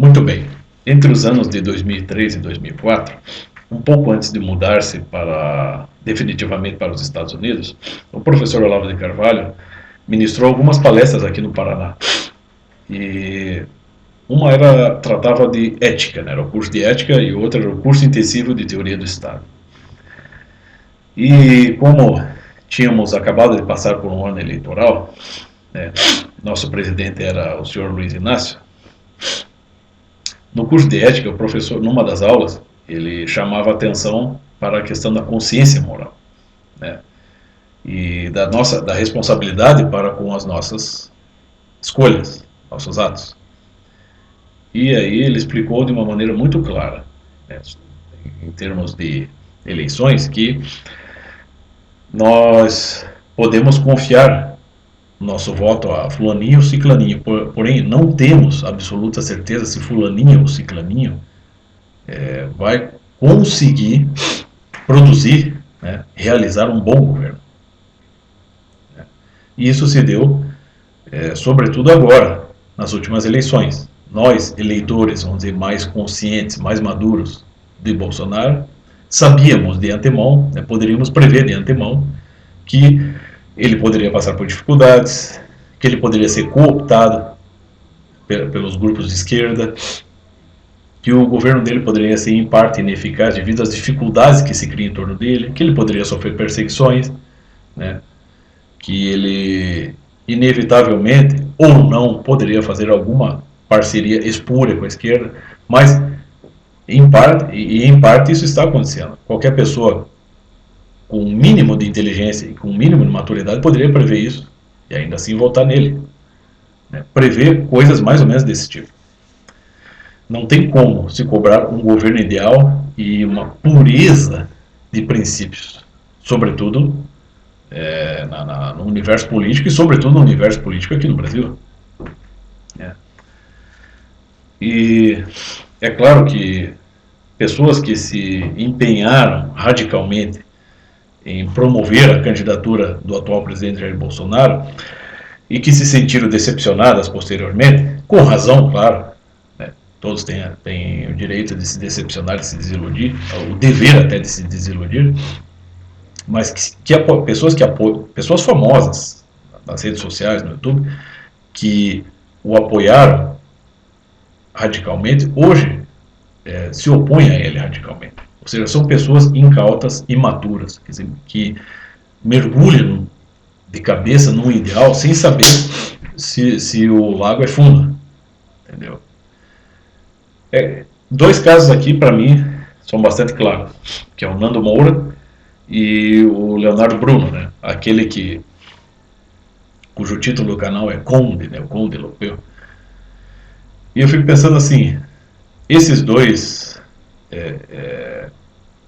Muito bem. Entre os anos de 2003 e 2004, um pouco antes de mudar-se definitivamente para os Estados Unidos, o professor Olavo de Carvalho ministrou algumas palestras aqui no Paraná. E uma tratava de ética, né? Era o curso de ética, e outra era o curso intensivo de teoria do Estado. E como tínhamos acabado de passar por um ano eleitoral, né, nosso presidente era o senhor Luiz Inácio. No curso de ética, o professor, numa das aulas, ele chamava atenção para a questão da consciência moral, né, e da responsabilidade para com as nossas escolhas, nossos atos. E aí ele explicou de uma maneira muito clara, né, em termos de eleições, que nós podemos confiar nosso voto a fulaninho ou ciclaninho, porém não temos absoluta certeza se fulaninho ou ciclaninho vai conseguir produzir, né, realizar um bom governo. E isso se deu, sobretudo agora, nas últimas eleições. Nós, eleitores, vamos dizer, mais conscientes, mais maduros de Bolsonaro, sabíamos de antemão, né, poderíamos prever de antemão, que ele poderia passar por dificuldades, que ele poderia ser cooptado pelos grupos de esquerda, que o governo dele poderia ser em parte ineficaz devido às dificuldades que se criam em torno dele, que ele poderia sofrer perseguições, né, que ele inevitavelmente ou não poderia fazer alguma parceria espúria com a esquerda, mas em parte isso está acontecendo. Qualquer pessoa com um mínimo de inteligência e com um mínimo de maturidade poderia prever isso e ainda assim votar nele, né? Prever coisas mais ou menos desse tipo. Não tem como se cobrar um governo ideal e uma pureza de princípios, sobretudo no universo político e sobretudo no universo político aqui no Brasil. E é claro que pessoas que se empenharam radicalmente em promover a candidatura do atual presidente Jair Bolsonaro e que se sentiram decepcionadas posteriormente, com razão, claro, né? Todos têm o direito de se decepcionar, de se desiludir, o dever até de se desiludir, mas pessoas famosas nas redes sociais, no YouTube, que o apoiaram radicalmente, hoje se opõem a ele radicalmente. Ou seja, são pessoas incautas, imaturas, quer dizer, que mergulham de cabeça num ideal sem saber se o lago é fundo. Entendeu? Dois casos aqui, para mim, são bastante claros, que é o Nando Moura e o Leonardo Bruno, né? Aquele cujo título do canal é Conde, né? O Conde Europeu. E eu fico pensando assim, esses dois,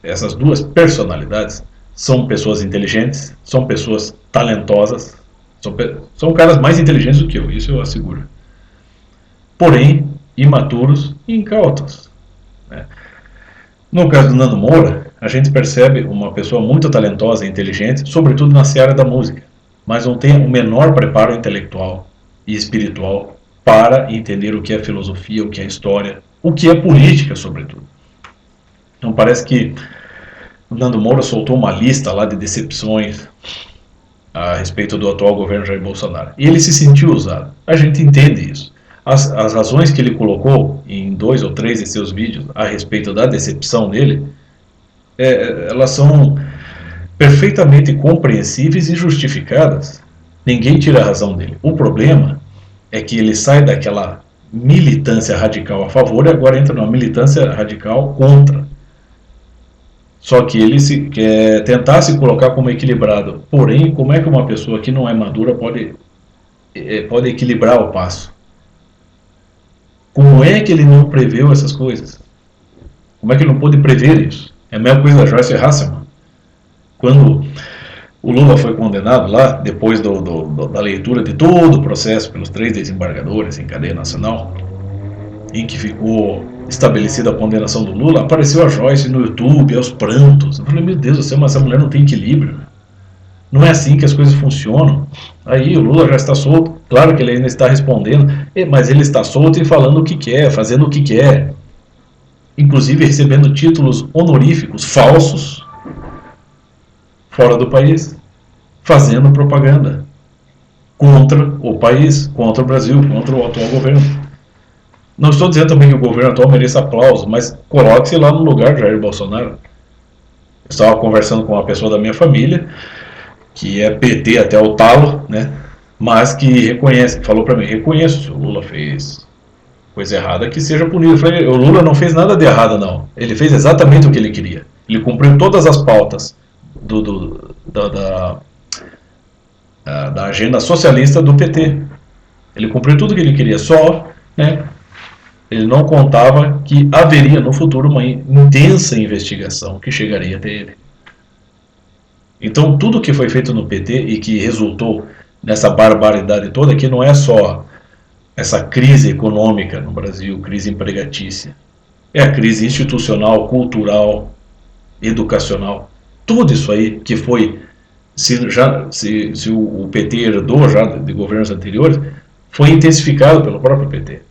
essas duas personalidades são pessoas inteligentes, são pessoas talentosas, são caras mais inteligentes do que eu, isso eu asseguro. Porém, imaturos e incautos, né? No caso do Nando Moura, a gente percebe uma pessoa muito talentosa e inteligente, sobretudo na seara da música, mas não tem o menor preparo intelectual e espiritual para entender o que é filosofia, o que é história, o que é política, sobretudo. Então parece que o Nando Moura soltou uma lista lá de decepções a respeito do atual governo Jair Bolsonaro. E ele se sentiu usado. A gente entende isso. As razões que ele colocou em 2 ou 3 de seus vídeos a respeito da decepção dele, elas são perfeitamente compreensíveis e justificadas. Ninguém tira a razão dele. O problema é que ele sai daquela militância radical a favor e agora entra numa militância radical contra. Só que ele quer tentar se colocar como equilibrado. Porém, como é que uma pessoa que não é madura pode equilibrar o passo? Como é que ele não preveu essas coisas? Como é que ele não pôde prever isso? É a mesma coisa da Joyce Hasselman. Quando o Lula foi condenado lá, depois da leitura de todo o processo pelos 3 desembargadores em cadeia nacional, em que ficou estabelecida a condenação do Lula, apareceu a Joyce no YouTube, aos prantos. Eu falei, meu Deus do céu, mas essa mulher não tem equilíbrio. Não é assim que as coisas funcionam. Aí o Lula já está solto. Claro que ele ainda está respondendo, mas ele está solto e falando o que quer, fazendo o que quer, inclusive recebendo títulos honoríficos falsos fora do país, fazendo propaganda contra o país, contra o Brasil, contra o atual governo. Não estou dizendo também que o governo atual mereça aplauso, mas coloque-se lá no lugar de Jair Bolsonaro. Eu estava conversando com uma pessoa da minha família, que é PT até o talo, né? Mas que reconhece, falou para mim, reconheço se o Lula fez coisa errada, que seja punido. Eu falei, o Lula não fez nada de errado, não. Ele fez exatamente o que ele queria. Ele cumpriu todas as pautas da agenda socialista do PT. Ele cumpriu tudo o que ele queria, só, né, ele não contava que haveria no futuro uma intensa investigação que chegaria até ele. Então, tudo que foi feito no PT e que resultou nessa barbaridade toda, que não é só essa crise econômica no Brasil, crise empregatícia, é a crise institucional, cultural, educacional, tudo isso aí que foi, se o PT herdou já de governos anteriores, foi intensificado pelo próprio PT,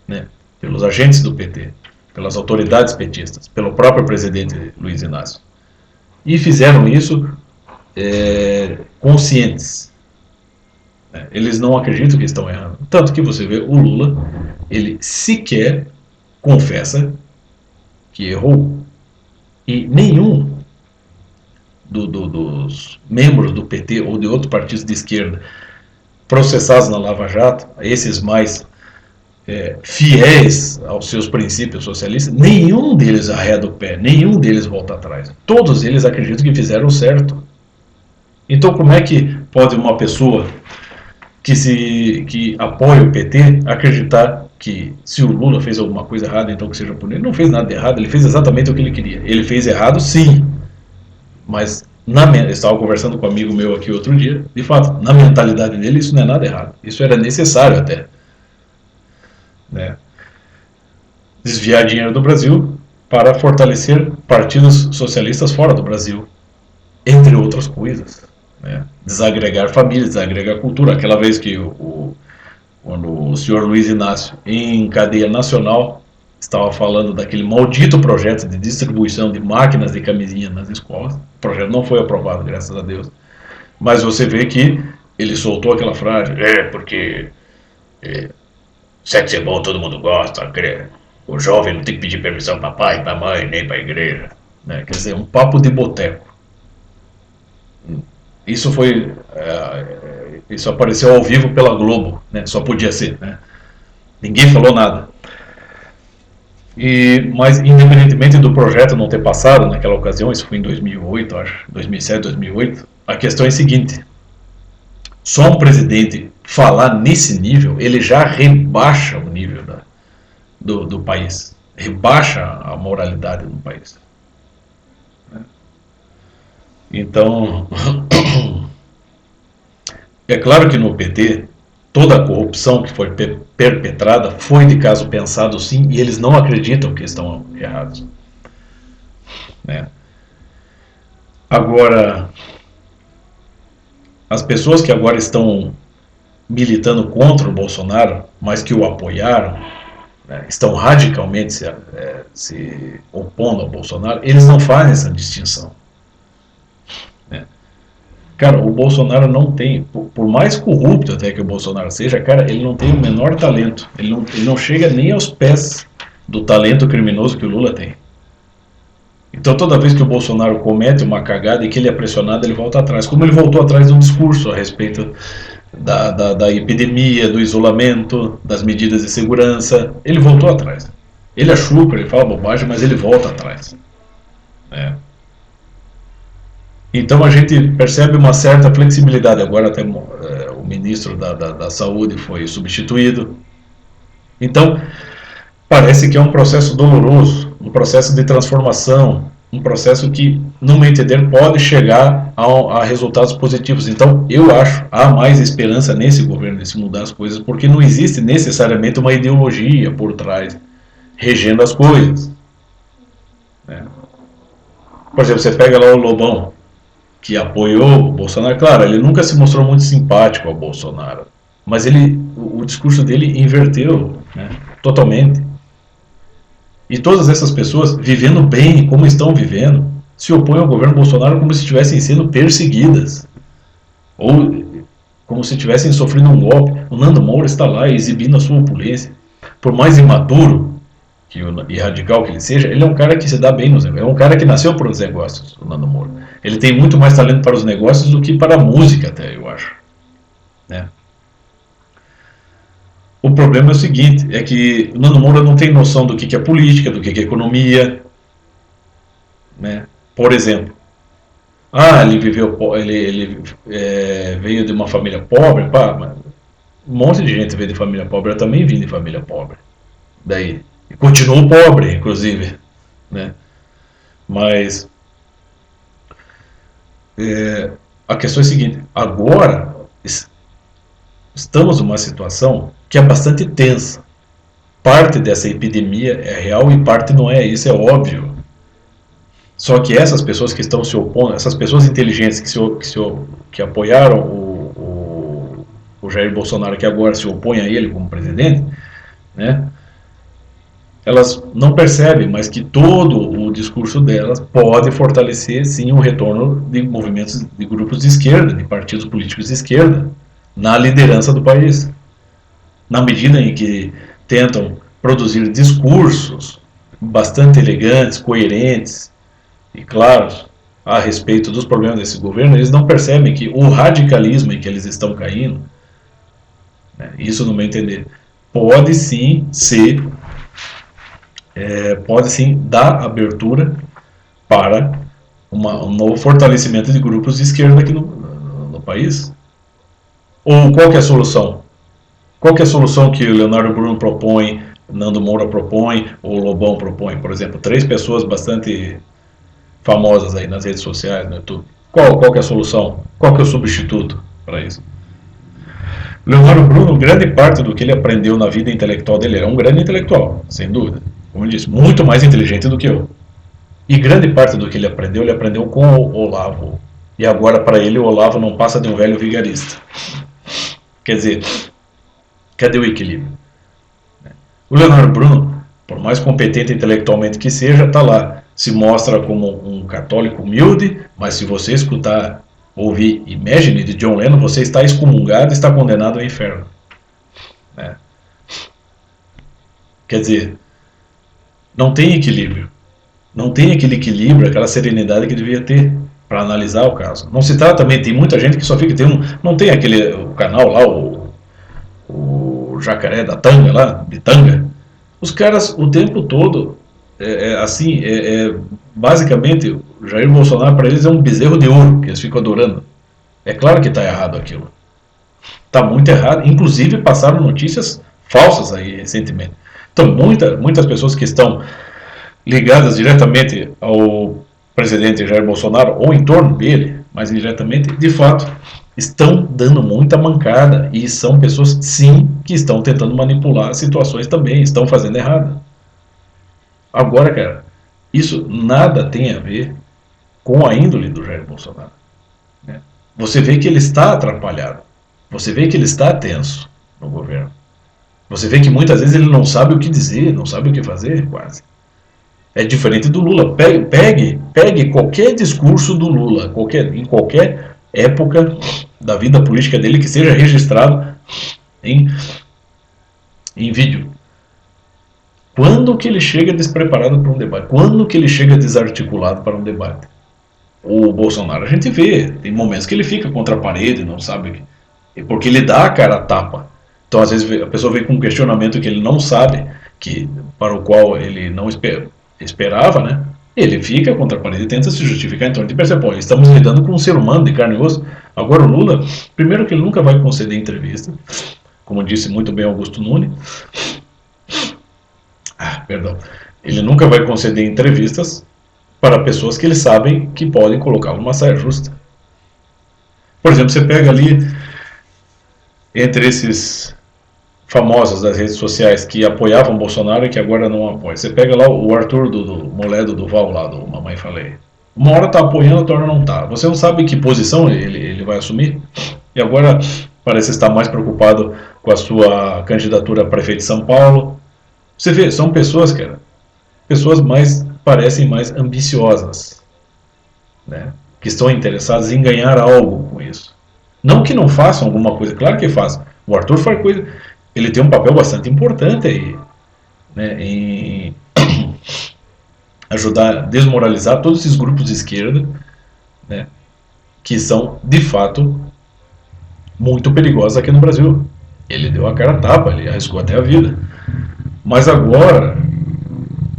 né? Pelos agentes do PT, pelas autoridades petistas, pelo próprio presidente Luiz Inácio. E fizeram isso conscientes. Eles não acreditam que estão errando. Tanto que você vê o Lula, ele sequer confessa que errou. E nenhum dos membros do PT ou de outros partidos de esquerda processados na Lava Jato, esses mais fiéis aos seus princípios socialistas, nenhum deles arreda o pé, nenhum deles volta atrás. Todos eles acreditam que fizeram o certo. Então, como é que pode uma pessoa que apoia o PT acreditar que se o Lula fez alguma coisa errada, então que seja punido? Ele não fez nada de errado, ele fez exatamente o que ele queria. Ele fez errado, sim, mas eu estava conversando com um amigo meu aqui outro dia, de fato, na mentalidade dele isso não é nada errado, isso era necessário até, né? Desviar dinheiro do Brasil para fortalecer partidos socialistas fora do Brasil, entre outras coisas, né? Desagregar famílias, desagregar cultura. Aquela vez que quando o senhor Luiz Inácio, em cadeia nacional, estava falando daquele maldito projeto de distribuição de máquinas de camisinha nas escolas. O projeto não foi aprovado, graças a Deus. Mas você vê que ele soltou aquela frase, porque sexo é bom, todo mundo gosta, o jovem não tem que pedir permissão para pai, para mãe, nem para a igreja. Né? Quer dizer, um papo de boteco. Isso foi. Isso apareceu ao vivo pela Globo, né? Só podia ser. Né? Ninguém falou nada. Mas, independentemente do projeto não ter passado naquela ocasião, isso foi em 2008, acho, 2007, 2008, a questão é a seguinte: só um presidente falar nesse nível, ele já rebaixa o nível do país, rebaixa a moralidade do país. Então, é claro que no PT, toda a corrupção que foi perpetrada foi de caso pensado, sim, e eles não acreditam que estão errados. Né? Agora, as pessoas que agora estão militando contra o Bolsonaro, mas que o apoiaram, né, estão radicalmente se opondo ao Bolsonaro, eles não fazem essa distinção. Né? Cara, o Bolsonaro não tem, por mais corrupto até que o Bolsonaro seja, cara, ele não tem o menor talento. Ele não chega nem aos pés do talento criminoso que o Lula tem. Então toda vez que o Bolsonaro comete uma cagada e que ele é pressionado, ele volta atrás. Como ele voltou atrás de um discurso a respeito da epidemia, do isolamento, das medidas de segurança, ele voltou atrás. Ele é chucro, ele fala bobagem, mas ele volta atrás. Então a gente percebe uma certa flexibilidade. Agora até o ministro da Saúde foi substituído. Então parece que é um processo doloroso, um processo de transformação, um processo que, no meu entender, pode chegar a resultados positivos. Então eu acho, há mais esperança nesse governo de se mudar as coisas, porque não existe necessariamente uma ideologia por trás regendo as coisas. Por exemplo, você pega lá o Lobão, que apoiou o Bolsonaro. Claro, ele nunca se mostrou muito simpático ao Bolsonaro. mas o discurso dele inverteu, né, totalmente. E todas essas pessoas, vivendo bem, como estão vivendo, se opõem ao governo Bolsonaro como se estivessem sendo perseguidas. Ou como se tivessem sofrido um golpe. O Nando Moura está lá exibindo a sua opulência. Por mais imaturo e radical que ele seja, ele é um cara que se dá bem nos negócios. É um cara que nasceu para os negócios, o Nando Moura. Ele tem muito mais talento para os negócios do que para a música, até, eu acho. Né? O problema é o seguinte, é que o Nando Moura não tem noção do que é política, do que é economia. Né? Por exemplo, ele viveu, ele veio de uma família pobre, pá, mas um monte de gente veio de família pobre, eu também vim de família pobre. Daí, e continuo pobre, inclusive, né? Mas a questão é a seguinte: agora estamos numa situação que é bastante tensa. Parte dessa epidemia é real e parte não é, isso é óbvio. Só que essas pessoas que estão se opondo, essas pessoas inteligentes que apoiaram o Jair Bolsonaro, que agora se opõem a ele como presidente, né, elas não percebem, mas que todo o discurso delas pode fortalecer, sim, um retorno de movimentos, de grupos de esquerda, de partidos políticos de esquerda, na liderança do país. Na medida em que tentam produzir discursos bastante elegantes, coerentes e claros a respeito dos problemas desse governo, eles não percebem que o radicalismo em que eles estão caindo, né, isso no meu entender, pode sim ser, pode sim dar abertura para um novo fortalecimento de grupos de esquerda aqui no país. Ou qual que é a solução? Qual que é a solução que o Leonardo Bruno propõe, Nando Moura propõe, ou o Lobão propõe? Por exemplo, três pessoas bastante famosas aí nas redes sociais, no YouTube. Qual que é a solução? Qual que é o substituto para isso? Leonardo Bruno, grande parte do que ele aprendeu na vida intelectual dele, é um grande intelectual, sem dúvida. Como eu disse, muito mais inteligente do que eu. E grande parte do que ele aprendeu com o Olavo. E agora, para ele, o Olavo não passa de um velho vigarista. Quer dizer, cadê o equilíbrio? O Leonardo Bruno, por mais competente intelectualmente que seja, está lá. Se mostra como um católico humilde, mas se você escutar, ouvir Imagine de John Lennon, você está excomungado e está condenado ao inferno. Né? Quer dizer, não tem equilíbrio. Não tem aquele equilíbrio, aquela serenidade que devia ter para analisar o caso. Não se trata também, tem muita gente que só fica, não tem aquele o canal lá, o jacaré da tanga lá, de tanga. Os caras o tempo todo, assim, basicamente, o Jair Bolsonaro para eles é um bezerro de ouro, que eles ficam adorando. É claro que está errado aquilo. Está muito errado. Inclusive passaram notícias falsas aí recentemente. Então, muitas pessoas que estão ligadas diretamente ao presidente Jair Bolsonaro ou em torno dele, mais indiretamente, de fato, estão dando muita mancada e são pessoas, sim, que estão tentando manipular situações também, estão fazendo errado. Agora, cara, isso nada tem a ver com a índole do Jair Bolsonaro. Né? Você vê que ele está atrapalhado, você vê que ele está tenso no governo. Você vê que muitas vezes ele não sabe o que dizer, não sabe o que fazer, quase. É diferente do Lula. Pegue qualquer discurso do Lula, em qualquer época da vida política dele que seja registrado em, em vídeo. Quando que ele chega despreparado para um debate? Quando que ele chega desarticulado para um debate? O Bolsonaro a gente vê, tem momentos que ele fica contra a parede, não sabe, porque ele dá a cara a tapa. Então às vezes a pessoa vem com um questionamento que ele não sabe, para o qual ele não esperava, né? Ele fica contra a parede e tenta se justificar em torno de perceber, estamos lidando com um ser humano de carne e osso. Agora o Lula, primeiro que ele nunca vai conceder entrevista, como disse muito bem Augusto Nunes, perdão, ele nunca vai conceder entrevistas para pessoas que ele sabe que podem colocá-lo numa saia justa. Por exemplo, você pega ali entre esses famosos das redes sociais que apoiavam Bolsonaro e que agora não apoiam. Você pega lá o Arthur do Moledo Duval lá do Mamãe Falei. Uma hora tá apoiando, outra hora não tá. Você não sabe que posição ele vai assumir. E agora parece estar mais preocupado com a sua candidatura a prefeito de São Paulo. Você vê, são pessoas, cara, pessoas parecem mais ambiciosas, né? Que estão interessadas em ganhar algo com isso. Não que não façam alguma coisa, claro que fazem. O Arthur faz coisa, ele tem um papel bastante importante aí, né, em ajudar a desmoralizar todos esses grupos de esquerda, né, que são, de fato, muito perigosos aqui no Brasil. Ele deu a cara a tapa, ele arriscou até a vida. Mas agora,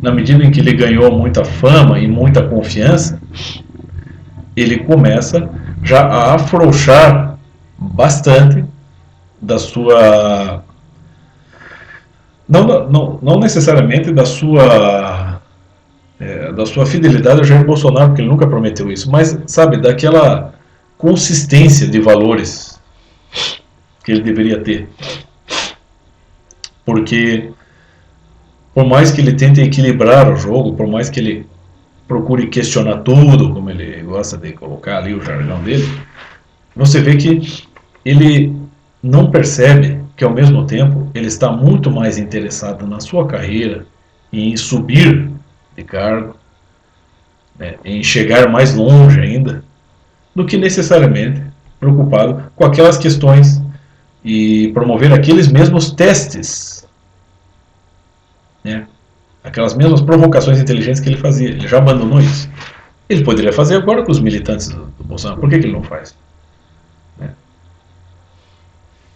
na medida em que ele ganhou muita fama e muita confiança, ele começa já a afrouxar bastante da sua... Não necessariamente da sua fidelidade ao Jair Bolsonaro, porque ele nunca prometeu isso, mas, sabe, daquela consistência de valores que ele deveria ter. Porque, por mais que ele tente equilibrar o jogo, por mais que ele procure questionar tudo, como ele gosta de colocar ali o jargão dele, você vê que ele não percebe que, ao mesmo tempo, ele está muito mais interessado na sua carreira, em subir de cargo, né, em chegar mais longe ainda, do que necessariamente preocupado com aquelas questões e promover aqueles mesmos testes, né, aquelas mesmas provocações inteligentes que ele fazia. Ele já abandonou isso. Ele poderia fazer agora com os militantes do Bolsonaro. Por que ele não faz? Né?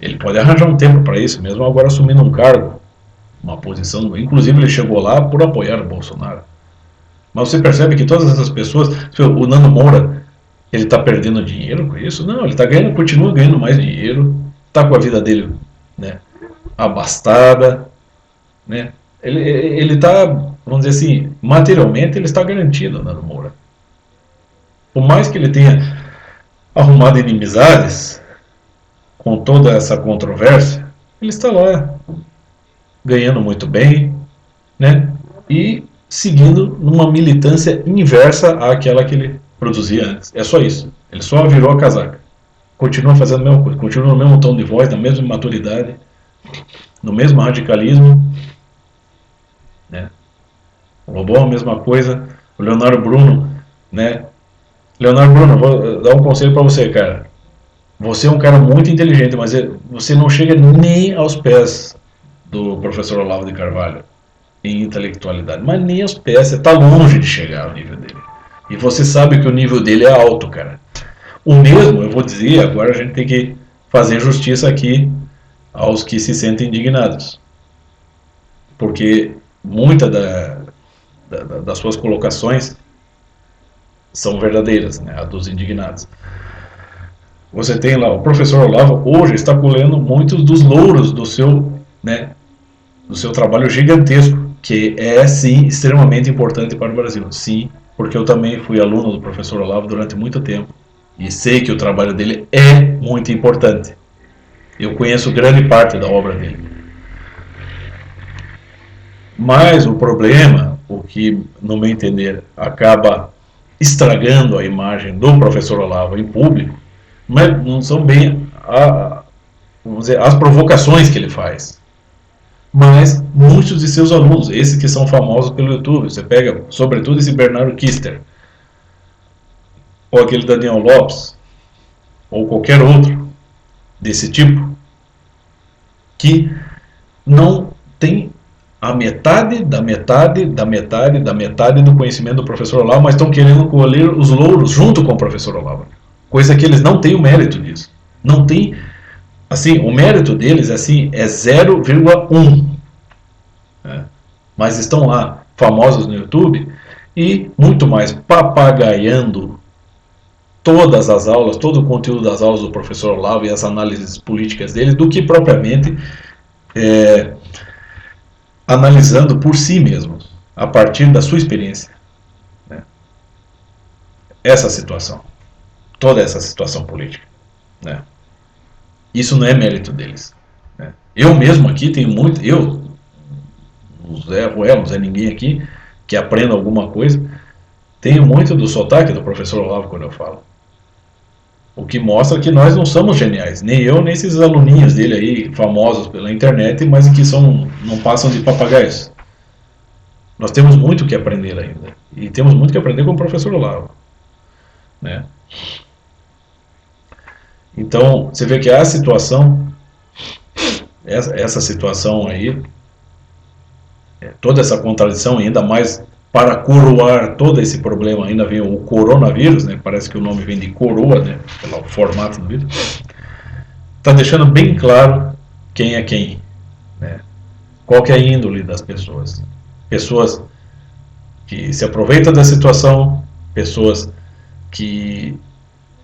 Ele pode arranjar um tempo para isso, mesmo agora assumindo um cargo, uma posição. Inclusive, ele chegou lá por apoiar o Bolsonaro. Mas você percebe que todas essas pessoas, o Nando Moura, ele está perdendo dinheiro com isso? Não, ele está ganhando, continua ganhando mais dinheiro, está com a vida dele, né, abastada, né? Ele está, vamos dizer assim, materialmente ele está garantido, Nando Moura. Por mais que ele tenha arrumado inimizades com toda essa controvérsia, ele está lá ganhando muito bem, né? E seguindo numa militância inversa àquela que ele produzia antes. É só isso. Ele só virou a casaca. Continua fazendo a mesma coisa, continua no mesmo tom de voz, na mesma maturidade, no mesmo radicalismo, né? O Lobão, a mesma coisa. O Leonardo Bruno, né? Leonardo Bruno, vou dar um conselho para você, cara. Você é um cara muito inteligente, mas você não chega nem aos pés do professor Olavo de Carvalho em intelectualidade, mas nem aos pés, você está longe de chegar ao nível dele. E você sabe que o nível dele é alto, cara. O mesmo, eu vou dizer, agora a gente tem que fazer justiça aqui aos que se sentem indignados. Porque muitas das suas colocações são verdadeiras, né, a dos indignados. Você tem lá, o professor Olavo hoje está colhendo muitos dos louros do seu, né, do seu trabalho gigantesco, que é, sim, extremamente importante para o Brasil. Sim, porque eu também fui aluno do professor Olavo durante muito tempo e sei que o trabalho dele é muito importante. Eu conheço grande parte da obra dele. Mas o problema, o que, no meu entender, acaba estragando a imagem do professor Olavo em público, não são bem vamos dizer, as provocações que ele faz, mas muitos de seus alunos, esses que são famosos pelo YouTube. Você pega, sobretudo, esse Bernardo Kister, ou aquele Daniel Lopes, ou qualquer outro desse tipo, que não tem a metade da metade da metade da metade do conhecimento do professor Olavo, mas estão querendo colher os louros junto com o professor Olavo. Coisa que eles não têm o mérito disso. Não tem, assim, o mérito deles assim, é 0,1. Mas estão lá, famosos no YouTube, e muito mais papagaiando todas as aulas, todo o conteúdo das aulas do professor Olavo e as análises políticas dele, do que propriamente analisando por si mesmos, a partir da sua experiência, né, essa situação, toda essa situação política, né. Isso não é mérito deles, né. Eu mesmo aqui tenho muito, o Zé Ruel, não Zé ninguém aqui, que aprenda alguma coisa, tenho muito do sotaque do professor Olavo quando eu falo. O que mostra que nós não somos geniais, nem eu, nem esses aluninhos dele aí, famosos pela internet, mas que não passam de papagaios. Nós temos muito que aprender ainda. E temos muito que aprender com o professor Olavo. Né? Então, você vê que a situação, essa situação aí, toda essa contradição, ainda mais para coroar todo esse problema, ainda vem o coronavírus, né? Parece que o nome vem de coroa, né? Pelo formato do vírus. Está deixando bem claro quem é quem, né? Qual que é a índole das pessoas. Pessoas que se aproveitam da situação, pessoas que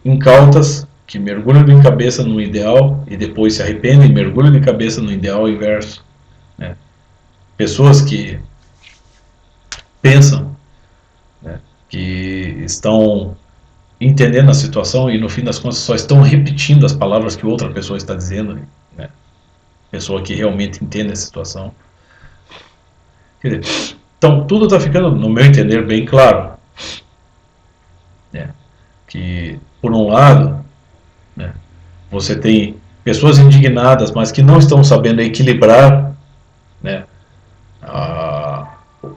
incautas, que mergulham de cabeça no ideal e depois se arrependem e mergulham de cabeça no ideal inverso. Né? Pessoas que pensam, né, que estão entendendo a situação e no fim das contas só estão repetindo as palavras que outra pessoa está dizendo, né? Pessoa que realmente entende a situação. Quer dizer, então tudo está ficando, no meu entender, bem claro, né? Que por um lado, né, você tem pessoas indignadas, mas que não estão sabendo equilibrar, né,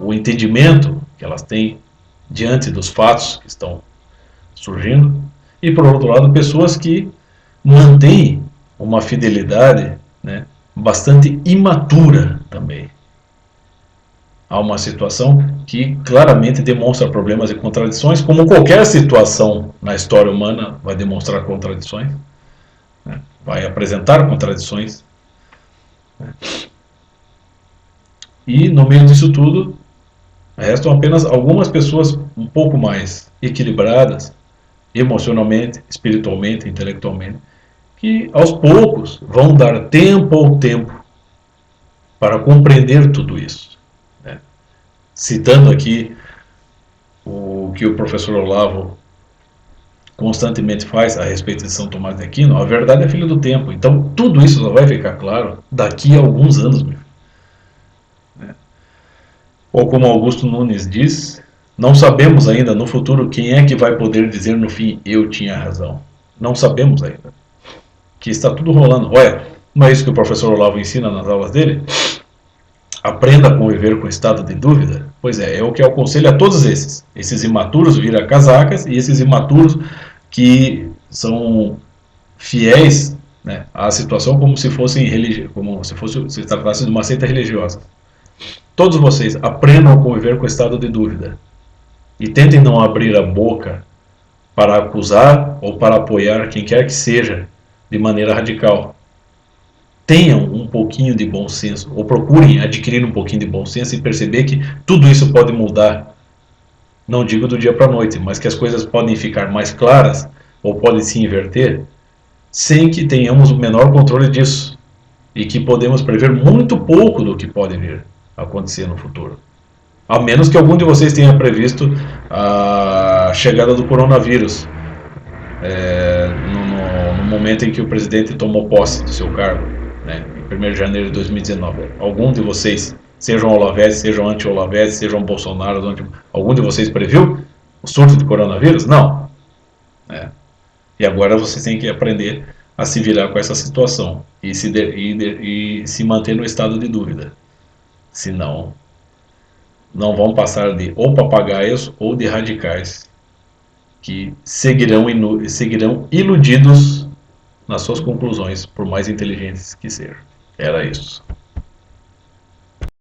o entendimento que elas têm diante dos fatos que estão surgindo, e por outro lado, pessoas que mantêm uma fidelidade, né, bastante imatura também. Há uma situação que claramente demonstra problemas e contradições, como qualquer situação na história humana vai demonstrar contradições, né, vai apresentar contradições. Né, e no meio disso tudo, restam apenas algumas pessoas um pouco mais equilibradas, emocionalmente, espiritualmente, intelectualmente, que aos poucos vão dar tempo ao tempo para compreender tudo isso. Né? Citando aqui o que o professor Olavo constantemente faz a respeito de São Tomás de Aquino, a verdade é filha do tempo. Então tudo isso só vai ficar claro daqui a alguns anos. Né? Ou como Augusto Nunes diz, não sabemos ainda no futuro quem é que vai poder dizer no fim eu tinha razão. Não sabemos ainda. Que está tudo rolando. Olha, não é isso que o professor Olavo ensina nas aulas dele? Aprenda a conviver com o estado de dúvida. Pois é o que eu aconselho a todos esses. Esses imaturos vira casacas e esses imaturos que são fiéis, né, à situação como se fossem como se tratasse de uma seita religiosa. Todos vocês aprendam a conviver com o estado de dúvida e tentem não abrir a boca para acusar ou para apoiar quem quer que seja de maneira radical. Tenham um pouquinho de bom senso, ou procurem adquirir um pouquinho de bom senso e perceber que tudo isso pode mudar. Não digo do dia para a noite, mas que as coisas podem ficar mais claras ou podem se inverter sem que tenhamos o menor controle disso e que podemos prever muito pouco do que pode vir a acontecer no futuro. A menos que algum de vocês tenha previsto a chegada do coronavírus no momento em que o presidente tomou posse do seu cargo, né, em 1º de janeiro de 2019. Algum de vocês, sejam Olavete, sejam anti-Olavete, sejam Bolsonaro, algum de vocês previu o surto de coronavírus? Não. É. E agora vocês têm que aprender a se virar com essa situação e se manter no estado de dúvida. Senão, não vão passar de ou papagaios ou de radicais que seguirão iludidos nas suas conclusões, por mais inteligentes que sejam. Era isso.